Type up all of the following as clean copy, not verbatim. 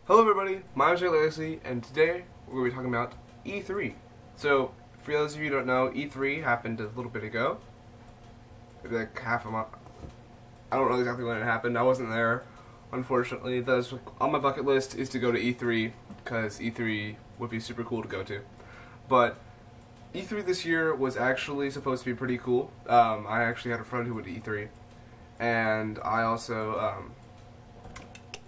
Hello everybody, my name is Legacy, and today we're going to be talking about E3. So, for those of you who don't know, E3 happened a little bit ago. Maybe like half a month. I don't know exactly when it happened. I wasn't there, unfortunately. That's on my bucket list is to go to E3, because E3 would be super cool to go to. But E3 this year was actually supposed to be pretty cool. I actually had a friend who went to E3, and I also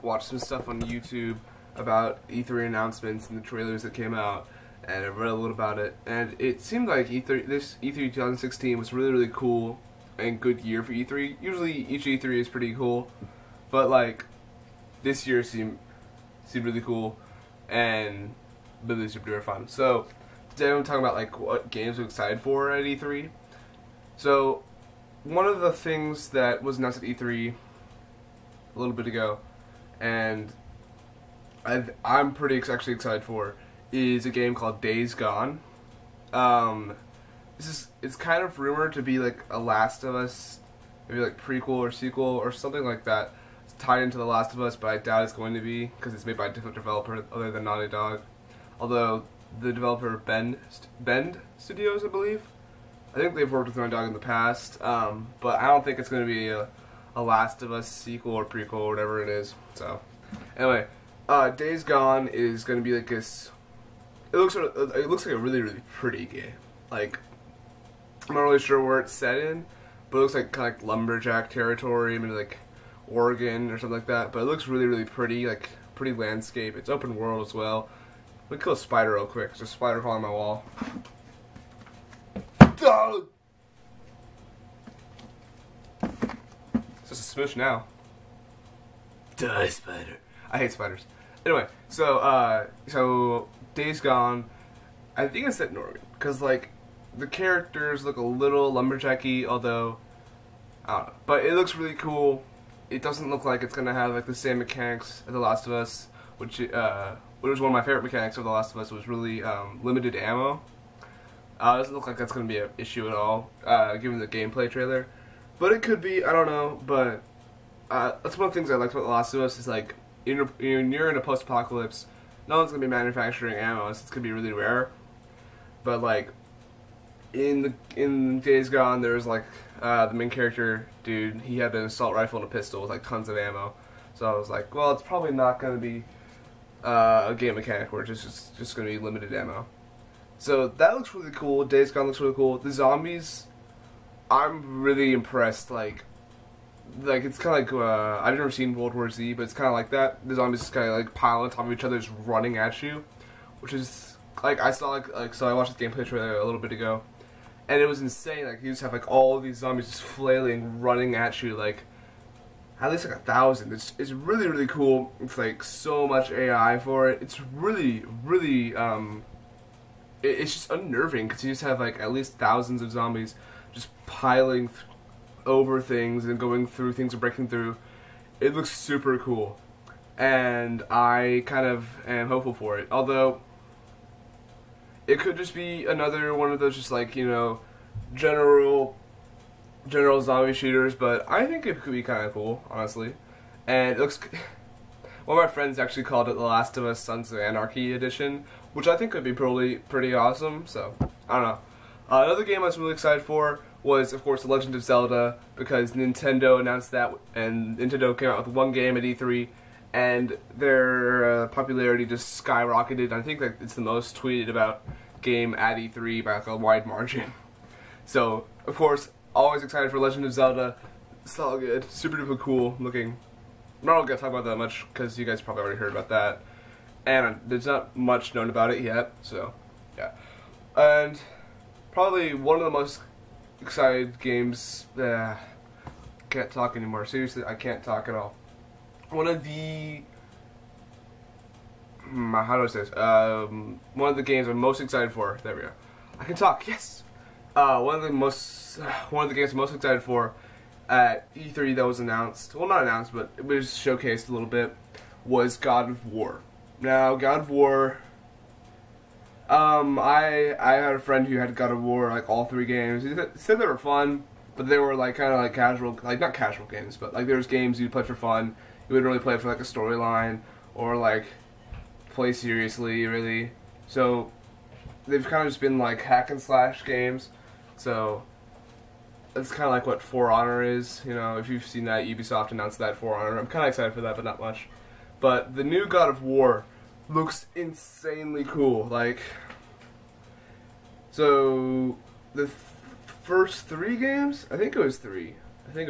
watched some stuff on YouTube about E3 announcements and the trailers that came out, and I read a little about it, and it seemed like this E3 2016 was really cool and good year for E3. Usually each E3 is pretty cool, but like this year seemed really cool and really super fun. So today I'm talking about like what games I'm excited for at E3. So one of the things that was announced at E3 a little bit ago, and I'm pretty actually excited for, is a game called Days Gone. It's kind of rumored to be like a Last of Us, maybe like prequel or sequel or something like that. It's tied into The Last of Us, but I doubt it's going to be because it's made by a different developer other than Naughty Dog. Although the developer Bend Studios, I believe. I think they've worked with Naughty Dog in the past, but I don't think it's going to be a Last of Us sequel or prequel or whatever it is. So, anyway, Days Gone is going to be like this. It looks like a really pretty game. Like, I'm not really sure where it's set in, but it looks like kind of like lumberjack territory, maybe like Oregon or something like that. But it looks really pretty, like pretty landscape. It's open world as well. Let me kill a spider real quick. There's a spider falling on my wall. Oh! It's just a smoosh now. Die, spider. I hate spiders. Anyway, so Days Gone, I think it's set in Oregon, because like the characters look a little lumberjacky, although I don't know, but it looks really cool. It doesn't look like it's gonna have like the same mechanics as The Last of Us, which was one of my favorite mechanics of The Last of Us, was really limited ammo. It doesn't look like that's gonna be an issue at all, given the gameplay trailer, but it could be. I don't know, but that's one of the things I liked about The Last of Us is like you're in a post-apocalypse. No one's gonna be manufacturing ammo, so it's gonna be really rare. But like in Days Gone, there's like the main character dude. He had an assault rifle and a pistol with like tons of ammo. So I was like, well, it's probably not gonna be a game mechanic where it's just gonna be limited ammo. So that looks really cool. Days Gone looks really cool. The zombies, I'm really impressed. Like it's kind of like I've never seen World War Z, but it's kind of like that. The zombies just kind of like pile on top of each other, just running at you, which is like I saw so I watched the gameplay trailer a little bit ago, and it was insane. Like you just have like all of these zombies just flailing, running at you, like at least like 1,000. It's really cool. It's like so much AI for it. It's really it's just unnerving because you just have like at least thousands of zombies just piling over things and going through things and breaking through. It looks super cool, and I kind of am hopeful for it. Although it could just be another one of those just like, you know, general zombie shooters, but I think it could be kind of cool, honestly. And it looks. One of my friends actually called it The Last of Us Sons of Anarchy Edition, which I think could be pretty awesome. So I don't know. Another game I was really excited for was, of course, The Legend of Zelda, because Nintendo announced that, and Nintendo came out with one game at E3, and their popularity just skyrocketed. I think that it's the most tweeted about game at E3 by like a wide margin. So, of course, always excited for Legend of Zelda. It's all good, super duper cool looking. I'm not going to talk about that much because you guys probably already heard about that, and there's not much known about it yet. So, yeah, and probably one of the most excited games. Can't talk anymore. Seriously, I can't talk at all. One of the how do I say this? One of the games I'm most excited for. There we go. I can talk. Yes. One of the games I'm most excited for at E3 that was announced. Well, not announced, but it was showcased a little bit. Was God of War. Now, God of War. I had a friend who had God of War, like all 3 games. He said they were fun, but they were like kind of like casual, like not casual games, but like there was games you'd play for fun. You wouldn't really play for like a storyline or like play seriously, really. So they've kind of just been like hack and slash games. So it's kind of like what For Honor is. You know, if you've seen that, Ubisoft announced that For Honor. I'm kind of excited for that, but not much. But the new God of War looks insanely cool. Like, so the first 3 games, I think it was 3. It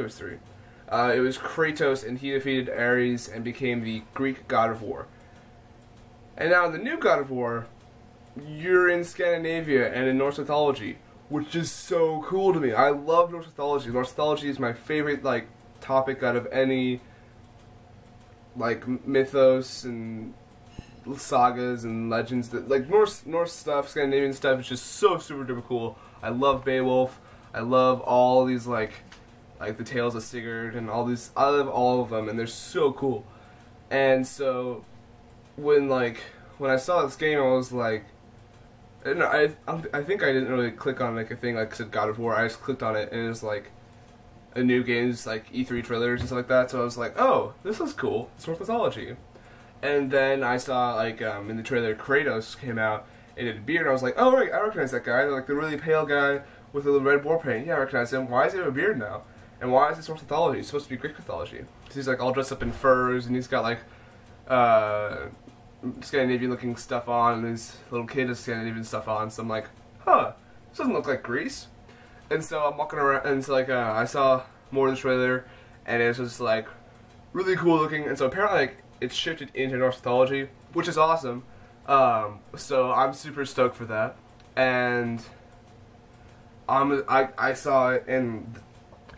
was Kratos, and he defeated Ares and became the Greek God of War. And now in the new God of War, you're in Scandinavia and in Norse mythology, which is so cool to me. I love Norse mythology. Norse mythology is my favorite like topic out of any like mythos and sagas and legends. That like Norse stuff, Scandinavian stuff is just so super duper cool. I love Beowulf. I love all these like the Tales of Sigurd and all these. I love all of them, and they're so cool. And so when I saw this game, I was like, I think I didn't really click on like a thing like said God of War. I just clicked on it, and it was like a new game, just like E3 trailers and stuff like that. So I was like, oh, this is cool. It's Norse mythology. And then I saw like in the trailer Kratos came out and had a beard. And I was like, oh right, I recognize that guy. Like the really pale guy with a little red war paint. Yeah, I recognize him. Why does he have a beard now? And why is this Norse mythology? It's supposed to be Greek mythology. Because he's like all dressed up in furs, and he's got like Scandinavian looking stuff on, and his little kid has Scandinavian stuff on. So I'm like, huh, this doesn't look like Greece. And so I'm walking around, and it's like I saw more of the trailer, and it's just like really cool looking. And so apparently like it's shifted into Norse mythology, which is awesome. So I'm super stoked for that. And I saw it, and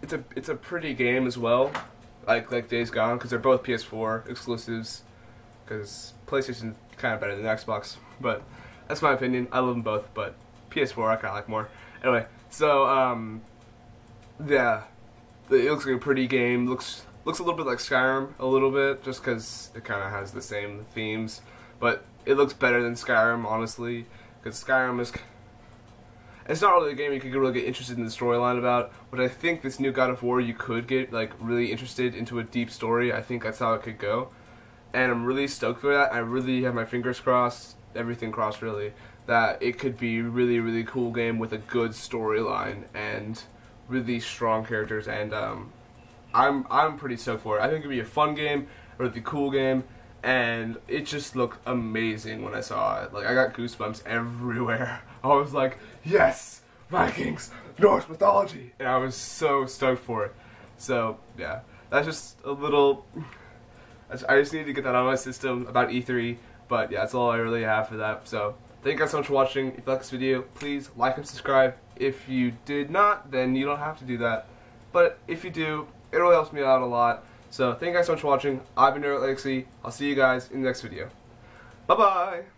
it's a pretty game as well, like Days Gone, because they're both PS4 exclusives. Because PlayStation kind of better than Xbox, but that's my opinion. I love them both, but PS4 I kind of like more. Anyway, so yeah, it looks like a pretty game. Looks a little bit like Skyrim, a little bit, just because it kind of has the same themes. But it looks better than Skyrim, honestly, because Skyrim is. It's not really a game you could really get interested in the storyline about, but I think this new God of War you could get like really interested into a deep story. I think that's how it could go. And I'm really stoked for that. I really have my fingers crossed, everything crossed really, that it could be a really, really cool game with a good storyline and really strong characters. And I'm pretty stoked for it. I think it'd be a fun game, a really cool game, and it just looked amazing when I saw it. Like I got goosebumps everywhere. I was like, yes, Vikings, Norse mythology, and I was so stoked for it. So yeah, that's just a little. I just need to get that out of my system about E3, but yeah, that's all I really have for that. So, thank you guys so much for watching. If you like this video, please like and subscribe. If you did not, then you don't have to do that. But if you do, it really helps me out a lot. So, thank you guys so much for watching. I've been Lexi. I'll see you guys in the next video. Bye-bye!